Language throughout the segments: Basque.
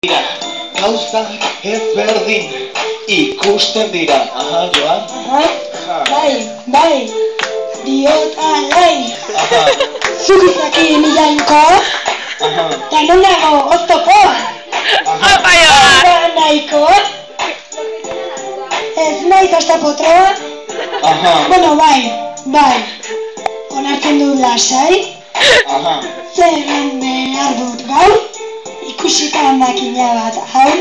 Gauzak ezberdin ikusten dira. Aha, Joan? Bai, diot alai. Zugizaki nilainko, eta nonago oztopo. Nahiko, ez nahi oztopotroa. Bueno, bai, onartzen dut lasai. Zer egin behar dut gaur, ikusita makina bat hau.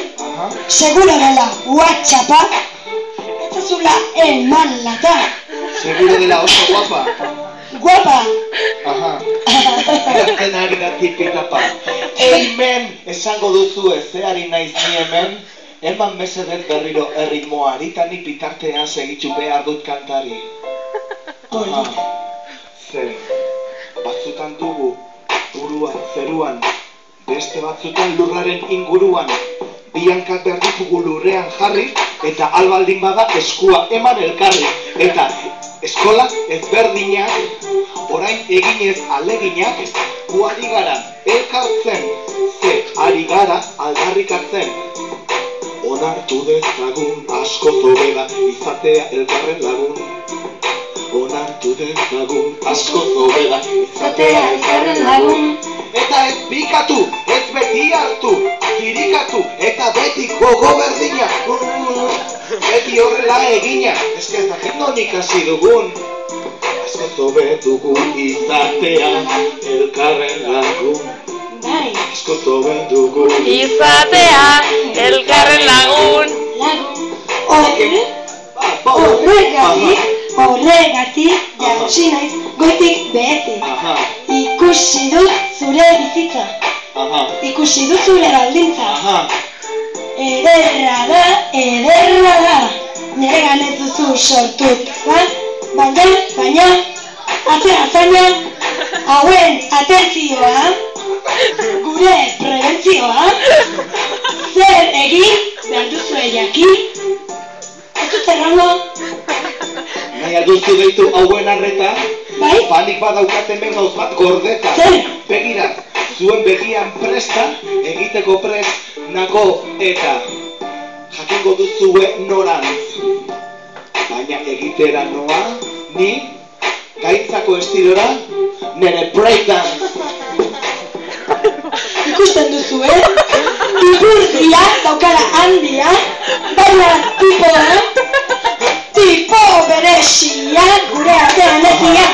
Seguro dela WhatsAppa, eta zula eman lata. Seguro dela oso guapa. Guapa. Geratzen ari da tipitapa. Hemen esango duzu ezeari naiz ni hemen. Eman mesedet berriro erritmoari, eta ni bitartean segitzu behar dut kantari. Zer, batzutan dugu buruan, zeruan, beste batzutan lurraren inguruan, bihankak behar ditugu lurrean jarri, eta albaldin bada eskua eman elkarri. Eta eskola ezberdinak, orain eginez aleginak, gu ari gara elkartzen, ze ari gara aldarrikatzen. Onartu dezagun asko zobeda izatea elkarren lagun. Onartu dezagun asko zobeda izatea elkarren lagun. Eta ez bikatu, ez beti hartu, kirikatu, eta beti gogo berdina. Beti horrela egina, ez dakit non ikasi dugun. Asko zobedugun izatea elkarren lagun. Asko zobedugun izatea elkarren lagun. Horregatik, jauzi naiz, goitik behetik. Ikusi dut zure bizitza. Ikusi dut zure baldintza. Ederra da. Niregan ez duzu sortut. Baina, atzera, hauen atentzioa, gure prebentzioa, zer egin behar duzu jakin. Ez dut errango. Nahi aduzu deitu hauen arreta, panik badaukaten gauz bat gordeta. Begira, zuen begian presta, egiteko prest nago eta jakingo duzue norantz. Baina egitera noa, ni gaitzako estilora, nire breakdance. Ikusten duzu, Ipurdia, daukara handia, baina tipo berezia, gure artean ezia.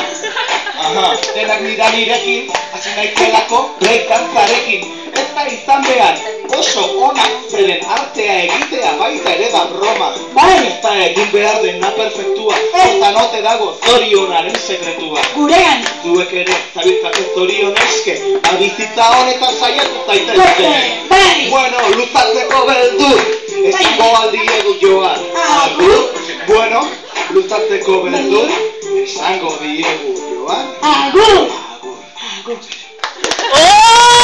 Denak nirekin, hasi nahizelako breakdancearekin. Ez da izan behar, oso onak zeren artea egitea baita ere da broma. Ez da egin behar dena perfektua, eta note dago zorionaren sekretua. Gurean. Zuek ere, zabiltzake zorionezke, bizitza honetan saiatu zaitezke. Bueno, luzatzeko beldur, esango aldiegu Joan. Bueno, luzatzeko beldur, esango diegu Joan. Agur. Oh!